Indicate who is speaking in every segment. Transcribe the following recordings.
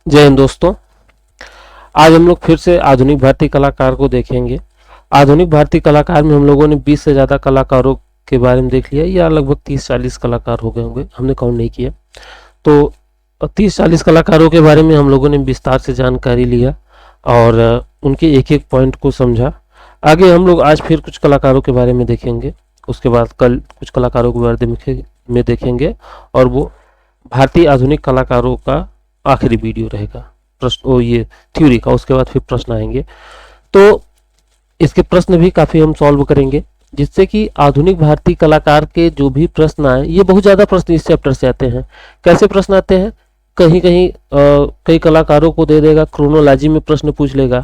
Speaker 1: जय हिंद दोस्तों। आज हम लोग फिर से आधुनिक भारतीय कलाकार को देखेंगे। आधुनिक भारतीय कलाकार में हम लोगों ने 20 से ज़्यादा कलाकारों के बारे में देख लिया, या लगभग 30-40 कलाकार हो गए होंगे, हमने काउंट नहीं किया। तो 30-40 कलाकारों के बारे में हम लोगों ने विस्तार से जानकारी लिया और उनके एक एक पॉइंट को समझा। आगे हम लोग आज फिर कुछ कलाकारों के बारे में देखेंगे, उसके बाद कल कुछ कलाकारों के बारे में देखेंगे, और वो भारतीय आधुनिक कलाकारों का आखिरी वीडियो रहेगा प्रश्न ये थ्योरी का। उसके बाद फिर प्रश्न आएंगे, तो इसके प्रश्न भी काफ़ी हम सॉल्व करेंगे, जिससे कि आधुनिक भारतीय कलाकार के जो भी प्रश्न आए, ये बहुत ज़्यादा प्रश्न इस चैप्टर से आते हैं। कैसे प्रश्न आते हैं? कहीं कहीं कई कलाकारों को दे देगा, क्रोनोलॉजी में प्रश्न पूछ लेगा,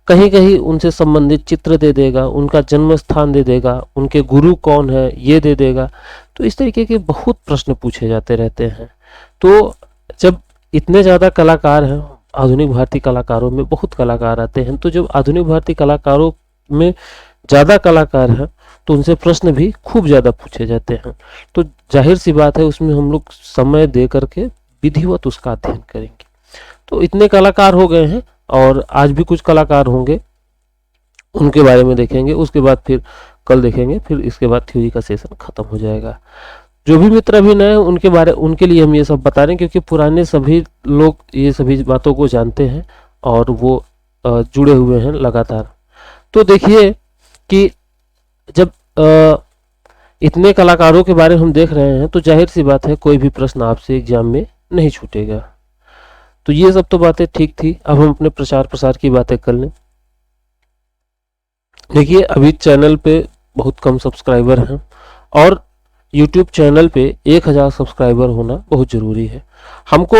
Speaker 1: कहीं कहीं उनसे संबंधित चित्र दे देगा, उनका जन्म स्थान दे देगा, उनके गुरु कौन है ये दे देगा। तो इस तरीके के बहुत प्रश्न पूछे जाते रहते हैं। तो जब इतने ज़्यादा कलाकार हैं, आधुनिक भारतीय कलाकारों में बहुत कलाकार आते हैं, तो जब आधुनिक भारतीय कलाकारों में ज़्यादा कलाकार हैं तो उनसे प्रश्न भी खूब ज़्यादा पूछे जाते हैं। तो जाहिर सी बात है, उसमें हम लोग समय दे करके विधिवत उसका अध्ययन करेंगे। तो इतने कलाकार हो गए हैं और आज भी कुछ कलाकार होंगे, उनके बारे में देखेंगे। उसके बाद फिर कल देखेंगे, फिर इसके बाद थ्योरी का सेशन खत्म हो जाएगा। जो भी मित्र अभी नए हैं उनके लिए हम ये सब बता रहे हैं, क्योंकि पुराने सभी लोग ये सभी बातों को जानते हैं और वो जुड़े हुए हैं लगातार। तो देखिए कि जब इतने कलाकारों के बारे में हम देख रहे हैं, तो जाहिर सी बात है कोई भी प्रश्न आपसे एग्जाम में नहीं छूटेगा। तो ये सब तो बातें ठीक थी। अब हम अपने प्रचार प्रसार की बातें कर लें। देखिए, अभी चैनल पे बहुत कम सब्सक्राइबर हैं और YouTube चैनल पे 1000 सब्सक्राइबर होना बहुत ज़रूरी है। हमको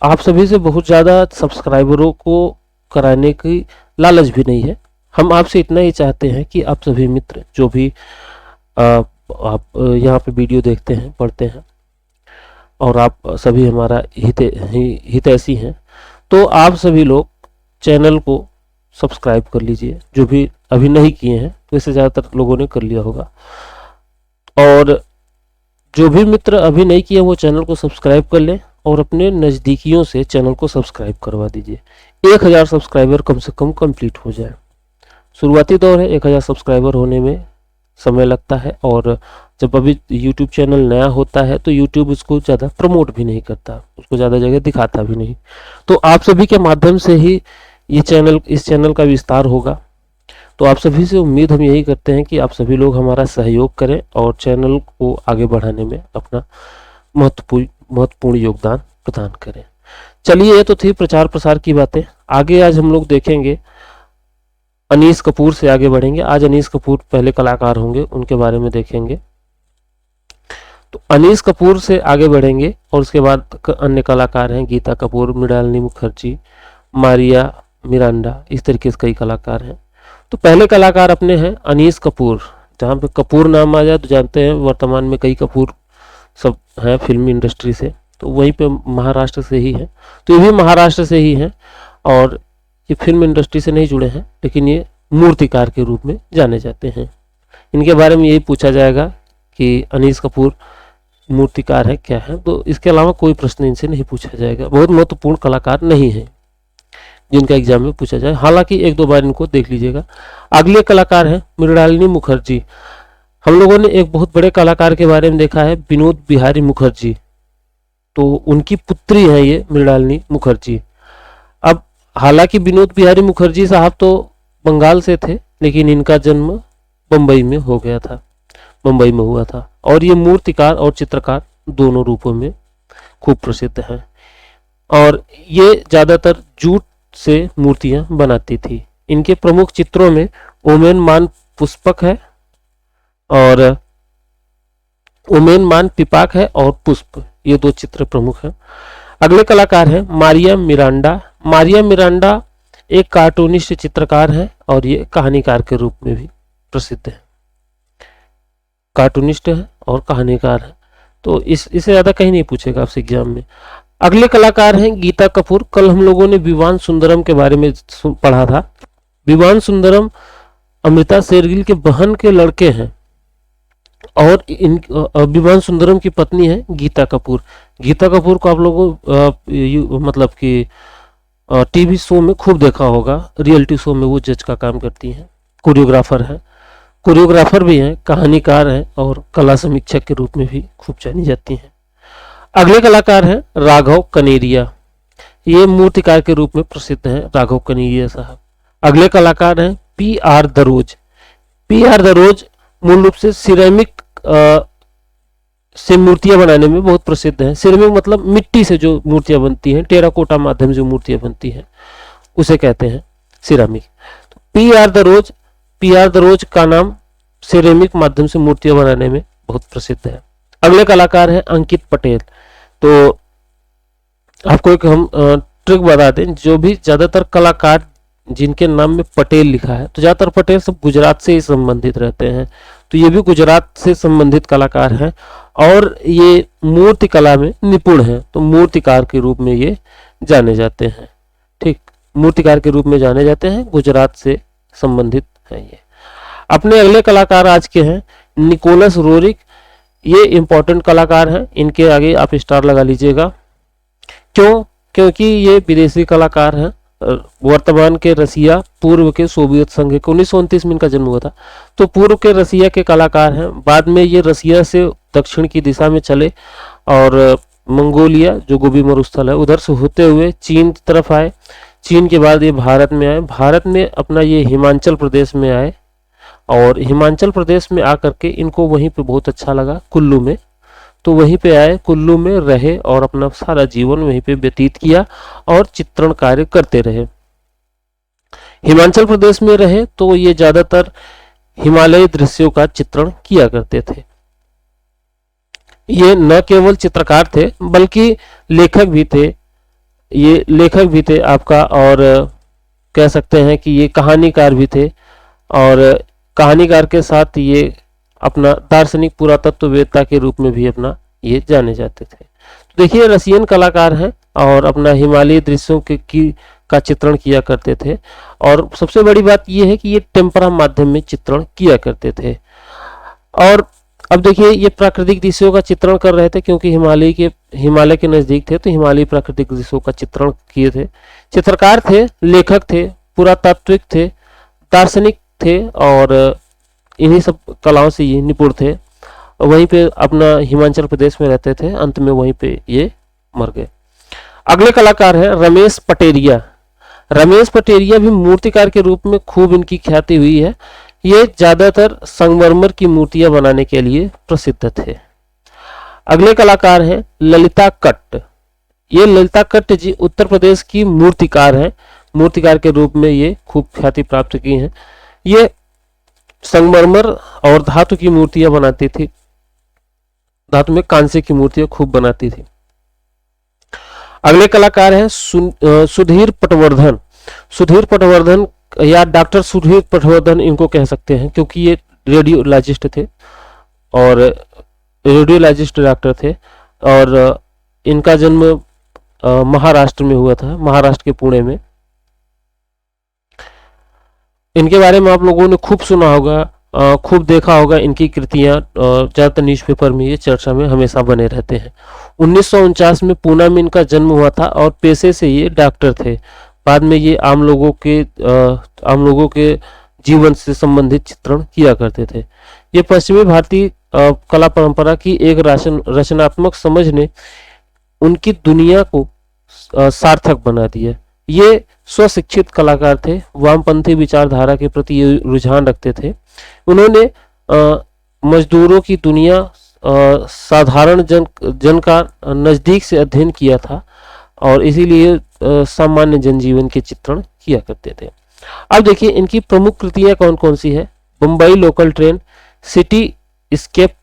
Speaker 1: आप सभी से बहुत ज़्यादा सब्सक्राइबरों को कराने की लालच भी नहीं है। हम आपसे इतना ही चाहते हैं कि आप सभी मित्र जो भी आप यहाँ पे वीडियो देखते हैं, पढ़ते हैं, और आप सभी हमारा हितैषी हैं, तो आप सभी लोग चैनल को सब्सक्राइब कर लीजिए। जो भी अभी नहीं किए हैं, वैसे ज़्यादातर लोगों ने कर लिया होगा, और जो भी मित्र अभी नहीं किए वो चैनल को सब्सक्राइब कर लें और अपने नज़दीकियों से चैनल को सब्सक्राइब करवा दीजिए। 1000 सब्सक्राइबर कम से कम कंप्लीट हो जाए। शुरुआती दौर है, 1000 सब्सक्राइबर होने में समय लगता है, और जब अभी YouTube चैनल नया होता है तो YouTube उसको ज़्यादा प्रमोट भी नहीं करता, उसको ज़्यादा जगह दिखाता भी नहीं। तो आप सभी के माध्यम से ही इस चैनल का विस्तार होगा। तो आप सभी से उम्मीद हम यही करते हैं कि आप सभी लोग हमारा सहयोग करें और चैनल को आगे बढ़ाने में अपना महत्वपूर्ण योगदान प्रदान करें। चलिए, ये तो थी प्रचार प्रसार की बातें। आगे आज हम लोग देखेंगे, अनीस कपूर से आगे बढ़ेंगे। आज अनीस कपूर पहले कलाकार होंगे, उनके बारे में देखेंगे। तो अनीस कपूर से आगे बढ़ेंगे और उसके बाद अन्य कलाकार हैं, गीता कपूर, मृणालिनी मुखर्जी, मारिया मिरांडा, इस तरीके से कई कलाकार हैं। तो पहले कलाकार अपने हैं अनीस कपूर। जहाँ पे कपूर नाम आ जाए तो जानते हैं वर्तमान में कई कपूर सब हैं फिल्मी इंडस्ट्री से, तो वहीं पे महाराष्ट्र से ही है। तो ये भी महाराष्ट्र से ही हैं और ये फिल्म इंडस्ट्री से नहीं जुड़े हैं, लेकिन ये मूर्तिकार के रूप में जाने जाते हैं। इनके बारे में यही पूछा जाएगा कि अनीस कपूर मूर्तिकार है क्या है, तो इसके अलावा कोई प्रश्न इनसे नहीं पूछा जाएगा। बहुत महत्वपूर्ण कलाकार नहीं है जिनका एग्जाम में पूछा जाए, हालांकि 1-2 बार इनको देख लीजिएगा। अगले कलाकार हैं मृणालिनी मुखर्जी। हम लोगों ने एक बहुत बड़े कलाकार के बारे में देखा है, विनोद बिहारी मुखर्जी। तो उनकी पुत्री है ये मृणालिनी मुखर्जी। अब हालांकि विनोद बिहारी मुखर्जी साहब तो बंगाल से थे, लेकिन इनका जन्म मुंबई में हो गया था, मुंबई में हुआ था, और ये मूर्तिकार और चित्रकार दोनों रूपों में खूब प्रसिद्ध हैं। और ये ज़्यादातर जूट से मूर्तियां बनाती थी। इनके प्रमुख चित्रों में ओमेन मान पुष्पक है और ओमेन मान पिपाक है और पुष्प, ये 2 चित्र प्रमुख हैं। अगले कलाकार हैं मारिया मिरांडा। मारिया मिरांडा एक कार्टूनिस्ट चित्रकार है और ये कहानीकार के रूप में भी प्रसिद्ध है। कार्टूनिस्ट है और कहानीकार है, तो इससे ज़्यादा कहीं नहीं पूछेगा आपसे एग्जाम में। अगले कलाकार हैं गीता कपूर। कल हम लोगों ने विवान सुंदरम के बारे में पढ़ा था। विवान सुंदरम अमृता शेरगिल के बहन के लड़के हैं और विवान सुंदरम की पत्नी है गीता कपूर। गीता कपूर को आप लोगों मतलब कि टीवी शो में खूब देखा होगा, रियलिटी शो में वो जज का काम करती हैं। कोरियोग्राफर भी हैं, कहानीकार हैं और कला समीक्षक के रूप में भी खूब जानी जाती हैं। अगले कलाकार हैं राघव कनेरिया। ये मूर्तिकार के रूप में प्रसिद्ध हैं राघव कनेरिया साहब। अगले कलाकार हैं पी आर दरोज। पी आर दरोज मूल रूप से सिरेमिक से मूर्तियां बनाने में बहुत प्रसिद्ध हैं। सिरेमिक मतलब मिट्टी से जो मूर्तियां बनती हैं, टेराकोटा माध्यम से जो मूर्तियां बनती हैं उसे कहते हैं सिरेमिक। पी आर दरोज का नाम सिरेमिक माध्यम से मूर्तियां बनाने में बहुत प्रसिद्ध है। अगले कलाकार हैं अंकित पटेल। तो आपको एक हम ट्रिक बता दें, जो भी ज्यादातर कलाकार जिनके नाम में पटेल लिखा है, तो ज्यादातर पटेल सब गुजरात से ही संबंधित रहते हैं। तो ये भी गुजरात से संबंधित कलाकार हैं और ये मूर्ति कला में निपुण हैं, तो मूर्तिकार के रूप में ये जाने जाते हैं। ठीक, मूर्तिकार के रूप में जाने जाते हैं, गुजरात से संबंधित हैं ये। अपने अगले कलाकार आज के हैं निकोलस रोरिक। ये इंपॉर्टेंट कलाकार हैं, इनके आगे आप स्टार लगा लीजिएगा। क्यों? क्योंकि ये विदेशी कलाकार हैं, वर्तमान के रसिया, पूर्व के सोवियत संघ के 1929 में इनका जन्म हुआ था, तो पूर्व के रसिया के कलाकार हैं। बाद में ये रसिया से दक्षिण की दिशा में चले और मंगोलिया जो गोबी मरुस्थल है उधर से होते हुए चीन की तरफ आए। चीन के बाद ये भारत में आए। भारत में अपना ये हिमाचल प्रदेश में आए और हिमाचल प्रदेश में आकर के इनको वहीं पे बहुत अच्छा लगा, कुल्लू में, तो वहीं पे आए, कुल्लू में रहे और अपना सारा जीवन वहीं पे व्यतीत किया और चित्रण कार्य करते रहे। हिमाचल प्रदेश में रहे तो ये ज्यादातर हिमालयी दृश्यों का चित्रण किया करते थे। ये न केवल चित्रकार थे बल्कि लेखक भी थे। ये लेखक भी थे आपका, और कह सकते हैं कि ये कहानीकार भी थे, और कहानीकार के साथ ये अपना दार्शनिक पुरातत्ववेत्ता के रूप में भी अपना ये जाने जाते थे। तो देखिए रसियन कलाकार हैं और अपना हिमालयी दृश्यों का चित्रण किया करते थे, और सबसे बड़ी बात ये है कि ये टेम्परा माध्यम में चित्रण किया करते थे। और अब देखिए ये प्राकृतिक दृश्यों का चित्रण कर रहे थे, क्योंकि हिमालय के नजदीक थे, तो हिमालयी प्राकृतिक दृश्यों का चित्रण किए थे। चित्रकार थे, लेखक थे, पुरातात्विक थे, दार्शनिक थे, और इन्हीं सब कलाओं से ये निपुण थे। वहीं पे अपना हिमाचल प्रदेश में रहते थे, अंत में वहीं पे ये मर गए। अगले कलाकार हैं रमेश पटेरिया। रमेश पटेरिया भी मूर्तिकार के रूप में खूब इनकी ख्याति हुई है। ये ज्यादातर संगमरमर की मूर्तियां बनाने के लिए प्रसिद्ध थे। अगले कलाकार हैं ललिता कट्ट। ये ललिता कट्ट जी उत्तर प्रदेश की मूर्तिकार हैं। मूर्तिकार के रूप में ये खूब ख्याति प्राप्त की हैं। ये संगमरमर और धातु की मूर्तियां बनाती थी, धातु में कांसे की मूर्तियां खूब बनाती थी। अगले कलाकार हैं सुधीर पटवर्धन। सुधीर पटवर्धन या डॉक्टर सुधीर पटवर्धन इनको कह सकते हैं, क्योंकि ये रेडियोलॉजिस्ट थे और रेडियोलॉजिस्ट डॉक्टर थे, और इनका जन्म महाराष्ट्र में हुआ था, महाराष्ट्र के पुणे में। इनके बारे में आप लोगों ने खूब सुना होगा, खूब देखा होगा। इनकी कृतियां ज्यादातर न्यूज़पेपर में ये चर्चा में हमेशा बने रहते हैं। 1949 में पूना में इनका जन्म हुआ था और पेशे से ये डॉक्टर थे। बाद में ये आम लोगों के जीवन से संबंधित चित्रण किया करते थे। ये पश्चिमी भारतीय कला परंपरा की एक रचनात्मक समझ ने उनकी दुनिया को सार्थक बना दिया। ये स्वशिक्षित कलाकार थे, वामपंथी विचारधारा के प्रति ये रुझान रखते थे। उन्होंने मजदूरों की दुनिया, साधारण जन का नजदीक से अध्ययन किया था, और इसीलिए सामान्य जनजीवन के चित्रण किया करते थे। अब देखिए इनकी प्रमुख कृतियां कौन कौन सी है। मुंबई लोकल ट्रेन, सिटी स्केप,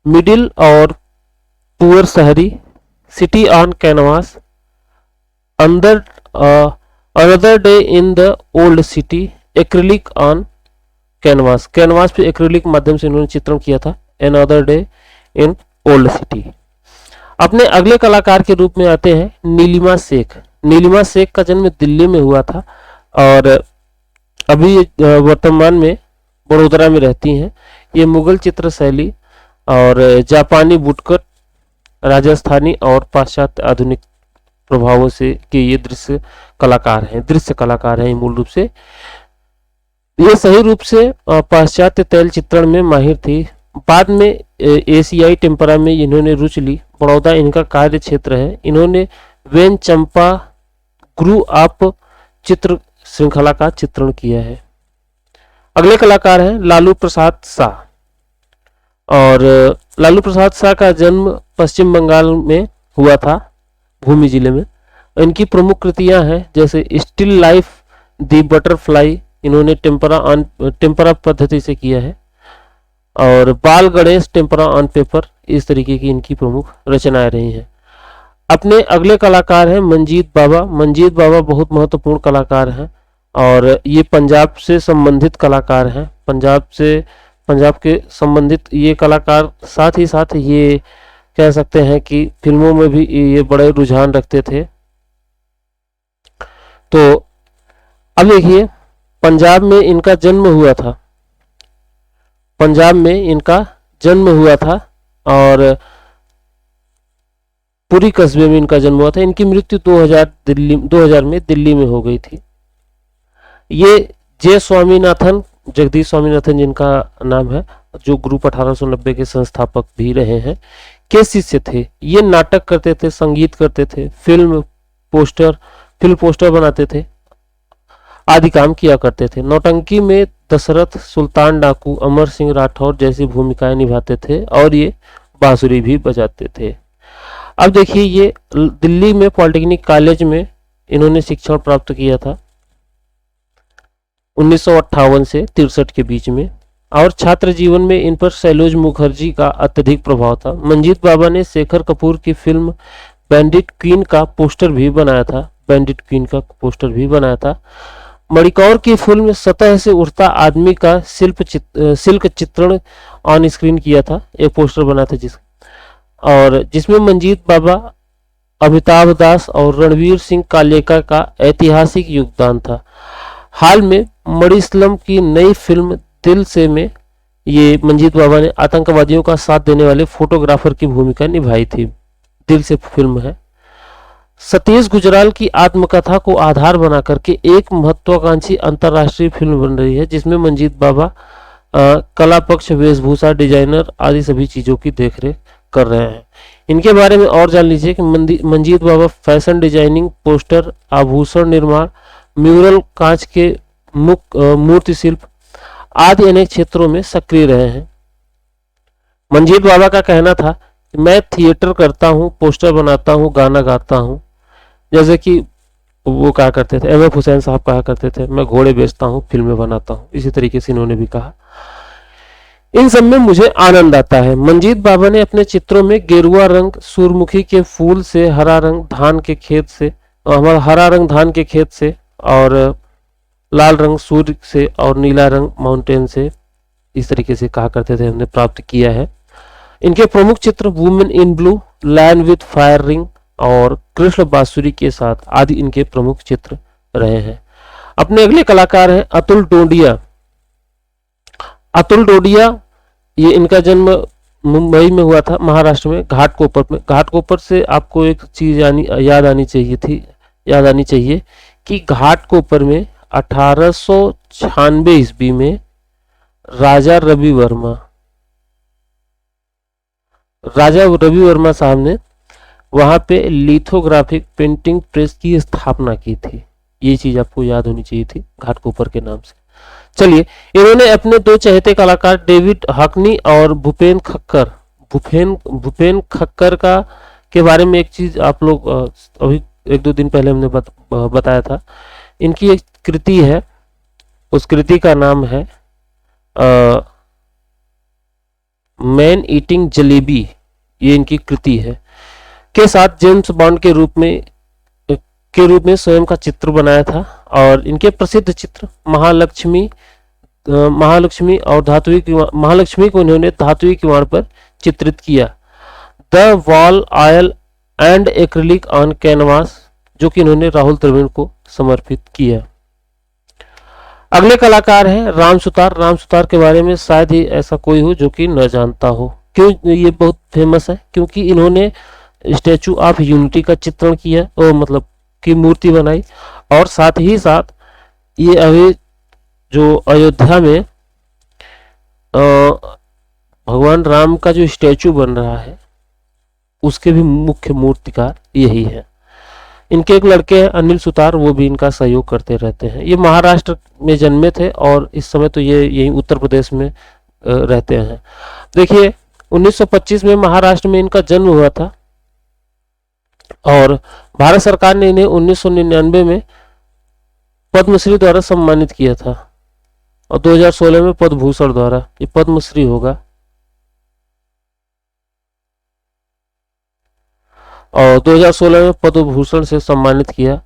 Speaker 1: मिडिल और पुअर शहरी, city on canvas, another day in the old city, acrylic on canvas, canvas पे एक्रिलिक माध्यम से इन्होंने चित्रण किया था, another day in old city. अपने अगले कलाकार के रूप में आते हैं नीलिमा शेख। नीलिमा शेख का जन्म दिल्ली में हुआ था और अभी वर्तमान में बड़ोदरा में रहती हैं। ये मुगल चित्र शैली और जापानी वुडकट, राजस्थानी और पाश्चात्य आधुनिक प्रभावों से कि ये दृश्य कलाकार हैं मूल रूप से। ये सही रूप से पाश्चात्य तैल चित्रण में माहिर थी। बाद में एशियाई टेम्परा में इन्होंने रुचि ली। बड़ौदा इनका कार्य क्षेत्र है। इन्होंने वेन चंपा गुरु आप चित्र श्रृंखला का चित्रण किया है। अगले कलाकार हैं लालू प्रसाद शाह। और लालू प्रसाद शाह का जन्म पश्चिम बंगाल में हुआ था, भूमि जिले में। इनकी प्रमुख कृतियां हैं जैसे स्टिल लाइफ, दी बटरफ्लाई, इन्होंने टेम्परा पद्धति से किया है, और बाल गणेश, टेम्परा ऑन पेपर, इस तरीके की इनकी प्रमुख रचनाएं रही हैं। अपने अगले कलाकार हैं मंजीत बाबा। मंजीत बाबा बहुत महत्वपूर्ण कलाकार हैं और ये पंजाब से संबंधित कलाकार हैं। पंजाब के संबंधित ये कलाकार, साथ ही साथ ये कह सकते हैं कि फिल्मों में भी ये बड़े रुझान रखते थे। तो अब देखिए, पंजाब में इनका जन्म हुआ था और पुरी कस्बे में इनका जन्म हुआ था। इनकी मृत्यु 2000 में दिल्ली में हो गई थी। ये जगदीश स्वामीनाथन जिनका नाम है, जो ग्रुप 1890 के संस्थापक भी रहे हैं, के शिष्य थे। ये नाटक करते थे, संगीत करते थे, फिल्म पोस्टर बनाते थे, आदि काम किया करते थे। नौटंकी में दशरथ, सुल्तान डाकू, अमर सिंह राठौर जैसी भूमिकाएं निभाते थे और ये बांसुरी भी बजाते थे। अब देखिए, ये दिल्ली में पॉलिटेक्निक कॉलेज में इन्होंने शिक्षण प्राप्त किया था 1958 से 63 के बीच में, और छात्र जीवन में इन पर सैलोज मुखर्जी का अत्यधिक प्रभाव था। मंजीत बाबा ने शेखर कपूर की फिल्म बैंडिट क्वीन का पोस्टर भी बनाया था। मणिकौर की फिल्म सतह से उठता आदमी का सिल्क चित्रण ऑन स्क्रीन किया था, एक पोस्टर बना था और जिसमें मंजीत बाबा, अमिताभ दास और रणवीर सिंह कालेका का ऐतिहासिक योगदान था। हाल में मणिशलम की नई फिल्म दिल से में ये मंजीत बाबा ने आतंकवादियों का साथ देने वाले फोटोग्राफर की भूमिका निभाई थी। दिल से फिल्म है। सतीश गुजराल की आत्मकथा को आधार बना करके एक महत्वाकांक्षी अंतर्राष्ट्रीय फिल्म बन रही है, जिसमें मंजीत बाबा कला पक्ष, वेशभूषा, डिजाइनर आदि सभी चीजों की देखरेख कर रहे हैं। इनके बारे में और जान लीजिए कि मंजीत बाबा फैशन डिजाइनिंग, पोस्टर, आभूषण निर्माण, म्यूरल, कांच के मूर्ति शिल्प आदि अनेक क्षेत्रों में सक्रिय रहे हैं। मंजीत बाबा का कहना था कि मैं थिएटर करता हूँ, पोस्टर बनाता हूँ, गाना गाता हूँ। जैसे कि वो कहा करते थे, एम.एफ. हुसैन साहब कहा करते थे, मैं घोड़े बेचता हूँ, फिल्में बनाता हूँ। इसी तरीके से इन्होंने भी कहा, इन सब में मुझे आनंद आता है। मंजीत बाबा ने अपने चित्रों में गेरुआ रंग सूरमुखी के फूल से, हरा रंग धान के खेत से और लाल रंग सूर्य से और नीला रंग माउंटेन से, इस तरीके से कहा करते थे, हमने प्राप्त किया है। इनके प्रमुख चित्र women in blue, land with fire ring और कृष्ण बांसुरी के साथ आदि इनके प्रमुख चित्र रहे हैं। अपने अगले कलाकार हैं अतुल डोडिया। ये इनका जन्म मुंबई में हुआ था, महाराष्ट्र में, घाटकोपर में। घाटकोपर से आपको एक चीज याद आनी चाहिए कि घाटकोपर में 1896 ईस्वी में राजा रवि वर्मा साहब ने वहां पे लिथोग्राफिक पेंटिंग प्रेस की स्थापना की थी। ये चीज आपको याद होनी चाहिए थी, घाटकोपर के नाम से। चलिए, इन्होंने अपने दो चहेते कलाकार डेविड हॉकनी और भूपेन खक्कर के बारे में एक चीज आप लोग अभी 1-2 दिन पहले हमने बताया था। इनकी एक कृति है, उस कृति का नाम है मैन ईटिंग जलेबी। ये इनकी कृति है। के साथ जेम्स बॉन्ड के रूप में स्वयं का चित्र बनाया था और इनके प्रसिद्ध चित्र महालक्ष्मी और महालक्ष्मी को इन्होंने धातुई किवाड़ पर चित्रित किया। The wall oil and acrylic on canvas, जो कि इन्होंने राहुल द्रविड़ को समर्पित किया। अगले कलाकार हैं राम सुतार के बारे में शायद ही ऐसा कोई हो जो कि न जानता हो। क्यों ये बहुत फेमस है? क्योंकि इन्होंने स्टैचू ऑफ यूनिटी का चित्रण किया, और मतलब की मूर्ति बनाई। और साथ ही साथ ये अभी जो अयोध्या में भगवान राम का जो स्टैचू बन रहा है उसके भी मुख्य मूर्तिकार यही है। इनके एक लड़के हैं अनिल सुतार, वो भी इनका सहयोग करते रहते हैं। ये महाराष्ट्र में जन्मे थे और इस समय तो ये यही उत्तर प्रदेश में रहते हैं। देखिए 1925 में महाराष्ट्र में इनका जन्म हुआ था और भारत सरकार ने इन्हें 1999 में पद्मश्री द्वारा सम्मानित किया था और 2016 में पद्म भूषण द्वारा, ये पद्मश्री होगा। और 2016 में पद्म भूषण से सम्मानित किया।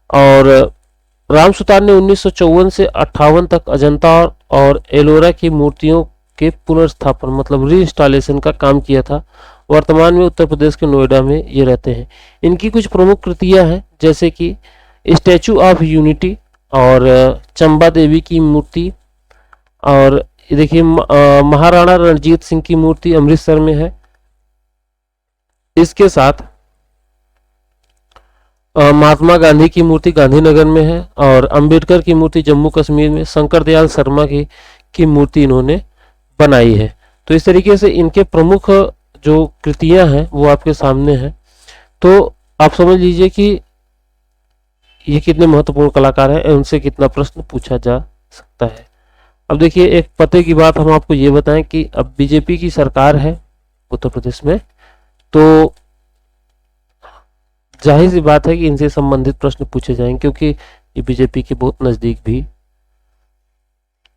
Speaker 1: और राम सुतार ने 1954 से 58 तक अजंता और एलोरा की मूर्तियों के पुनर्स्थापन मतलब रीइंस्टॉलेशन का काम किया था। वर्तमान में उत्तर प्रदेश के नोएडा में ये रहते हैं। इनकी कुछ प्रमुख कृतियां हैं जैसे कि स्टैचू ऑफ यूनिटी और चंबा देवी की मूर्ति, और देखिए महाराणा रणजीत सिंह की मूर्ति अमृतसर में है। इसके साथ महात्मा गांधी की मूर्ति गांधीनगर में है और अंबेडकर की मूर्ति जम्मू कश्मीर में, शंकर दयाल शर्मा की मूर्ति इन्होंने बनाई है। तो इस तरीके से इनके प्रमुख जो कृतियां हैं वो आपके सामने हैं। तो आप समझ लीजिए कि ये कितने महत्वपूर्ण कलाकार हैं, उनसे कितना प्रश्न पूछा जा सकता है। अब देखिए एक पते की बात हम आपको ये बताएं कि अब बीजेपी की सरकार है उत्तर प्रदेश में, तो जाहिर सी बात है कि इनसे संबंधित प्रश्न पूछे जाएंगे क्योंकि ये बीजेपी के बहुत नजदीक भी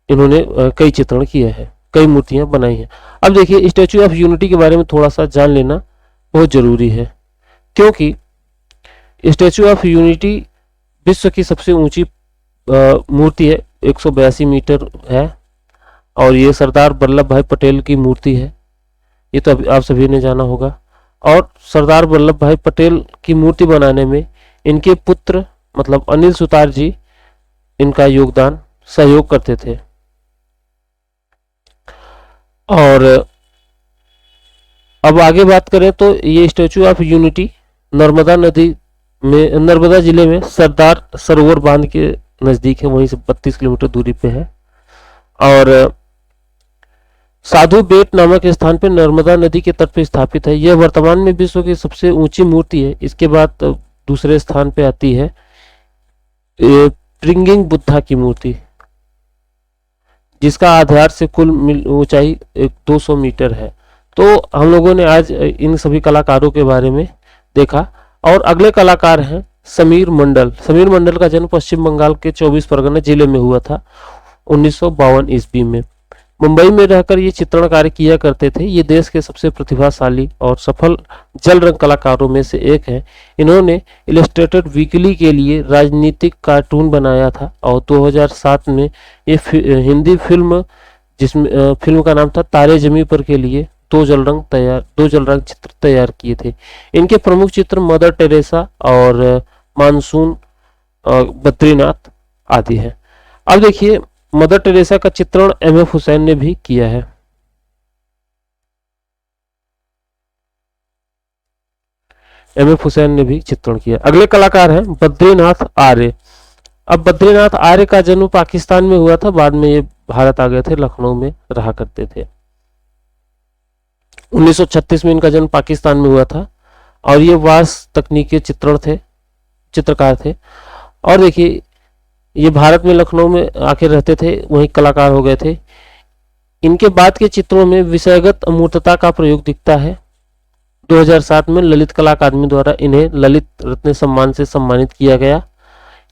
Speaker 1: इन्होंने कई चित्रण किए हैं, कई मूर्तियां बनाई हैं। अब देखिए स्टैचू ऑफ यूनिटी के बारे में थोड़ा सा जान लेना बहुत जरूरी है क्योंकि स्टैचू ऑफ यूनिटी विश्व की सबसे ऊंची मूर्ति है, 182 मीटर है और ये सरदार वल्लभ भाई पटेल की मूर्ति है। ये तो आप सभी ने जाना होगा। और सरदार वल्लभ भाई पटेल की मूर्ति बनाने में इनके पुत्र मतलब अनिल सुतार जी इनका योगदान सहयोग करते थे। और अब आगे बात करें तो ये स्टैचू ऑफ यूनिटी नर्मदा जिले में सरदार सरोवर बांध के नजदीक है, वहीं से 32 किलोमीटर दूरी पे है। और साधु बेट नामक स्थान पर नर्मदा नदी के तट पर स्थापित है। यह वर्तमान में विश्व की सबसे ऊंची मूर्ति है। इसके बाद दूसरे स्थान पे आती है प्रिंगिंग बुद्धा की मूर्ति, जिसका आधार से कुल ऊंचाई 200 मीटर है। तो हम लोगों ने आज इन सभी कलाकारों के बारे में देखा। और अगले कलाकार हैं समीर मंडल। समीर मंडल का जन्म पश्चिम बंगाल के 24 परगना जिले में हुआ था 1952 ईस्वी में। मुंबई में रहकर ये चित्रण कार्य किया करते थे। ये देश के सबसे प्रतिभाशाली और सफल जल रंग कलाकारों में से एक है। इन्होंने इलस्ट्रेटेड वीकली के लिए राजनीतिक कार्टून बनाया था और 2007 में ये हिंदी फिल्म जिसमें फिल्म का नाम था तारे जमी पर के लिए दो जल रंग चित्र तैयार किए थे। इनके प्रमुख चित्र मदर टेरेसा और मानसून बद्रीनाथ आदि है। अब देखिए मदर टेरेसा का चित्रण एमएफ हुसैन ने भी किया है। एमएफ हुसैन ने भी चित्रण किया। अगले कलाकार हैं बद्रीनाथ आर्य। अब बद्रीनाथ आर्य का जन्म पाकिस्तान में हुआ था, बाद में ये भारत आ गए थे, लखनऊ में रहा करते थे। 1936 में इनका जन्म पाकिस्तान में हुआ था और ये वास तकनीक के चित्रकार थे। और देखिए ये भारत में लखनऊ में आके रहते थे, वहीं कलाकार हो गए थे। इनके बाद के चित्रों में विषयगत अमूर्तता का प्रयोग दिखता है। 2007 में ललित कला अकादमी द्वारा इन्हें ललित रत्न सम्मान से सम्मानित किया गया।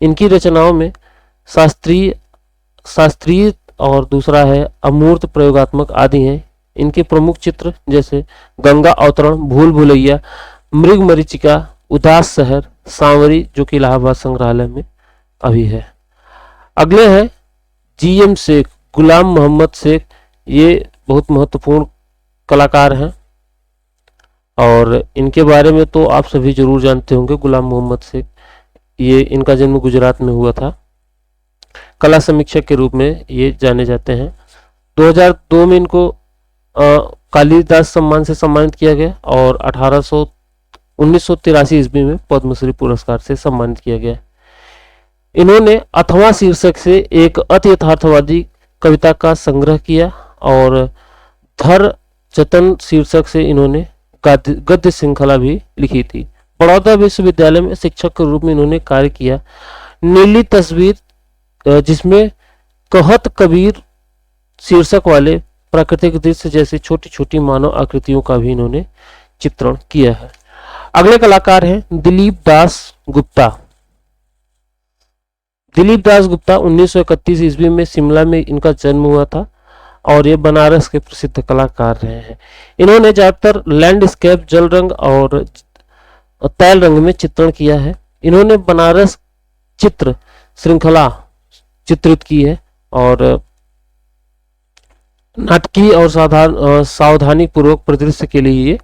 Speaker 1: इनकी रचनाओं में शास्त्रीय और दूसरा है अमूर्त प्रयोगात्मक आदि हैं। इनके प्रमुख चित्र जैसे गंगा अवतरण, भूल भुलैया, मृग मरीचिका, उदास शहर, सांवरी जो कि इलाहाबाद संग्रहालय में अभी है। अगले हैं जीएम शेख, गुलाम मोहम्मद शेख। ये बहुत महत्वपूर्ण कलाकार हैं और इनके बारे में तो आप सभी जरूर जानते होंगे। गुलाम मोहम्मद शेख, ये इनका जन्म गुजरात में हुआ था। कला समीक्षक के रूप में ये जाने जाते हैं। 2002 में इनको कालिदास सम्मान से सम्मानित किया गया और 1983 ईस्वी में पद्मश्री पुरस्कार से सम्मानित किया गया। इन्होंने अथवा शीर्षक से एक अति यथार्थवादी कविता का संग्रह किया और धर जतन शीर्षक से इन्होंने गद्य श्रृंखला भी लिखी थी। बड़ौदा विश्वविद्यालय में शिक्षक के रूप में इन्होंने कार्य किया। नीली तस्वीर जिसमें कहत कबीर शीर्षक वाले प्राकृतिक दृश्य जैसी छोटी छोटी मानव आकृतियों का भी इन्होंने चित्रण किया है। अगले कलाकार हैं दिलीप दास गुप्ता। दिलीप दास गुप्ता 1931 ईस्वी में शिमला में इनका जन्म हुआ था और ये बनारस के प्रसिद्ध कलाकार रहे हैं। इन्होंने ज्यादातर लैंडस्केप, जल रंग और तैल रंग में चित्रण किया है। इन्होंने बनारस चित्र श्रृंखला चित्रित की है और नाटकीय और सावधानी पूर्वक परिदृश्य के लिए ये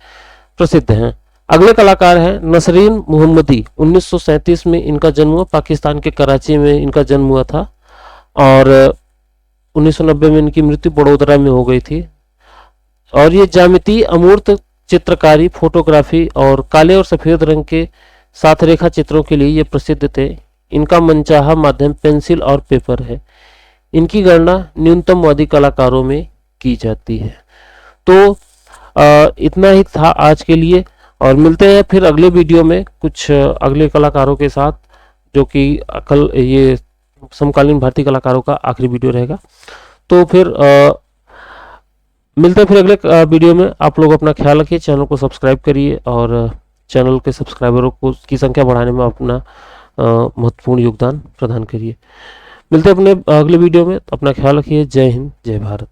Speaker 1: प्रसिद्ध हैं। अगले कलाकार हैं नसरीन मोहम्मदी। 1937 में इनका जन्म हुआ। पाकिस्तान के कराची में इनका जन्म हुआ था और 1990 में इनकी मृत्यु बड़ोदरा में हो गई थी। और ये ज्यामिति, अमूर्त चित्रकारी, फोटोग्राफी और काले और सफेद रंग के साथ रेखा चित्रों के लिए ये प्रसिद्ध थे। इनका मनचाहा माध्यम पेंसिल और पेपर है। इनकी गणना न्यूनतमवादी कलाकारों में की जाती है। तो इतना ही था आज के लिए और मिलते हैं फिर अगले वीडियो में कुछ अगले कलाकारों के साथ, जो कि कल ये समकालीन भारतीय कलाकारों का आखिरी वीडियो रहेगा। तो फिर मिलते हैं फिर अगले वीडियो में। आप लोग अपना ख्याल रखिए, चैनल को सब्सक्राइब करिए और चैनल के सब्सक्राइबरों की संख्या बढ़ाने में अपना महत्वपूर्ण योगदान प्रदान करिए। मिलते हैं अपने अगले वीडियो में। अपना ख्याल रखिए। जय हिंद, जय भारत।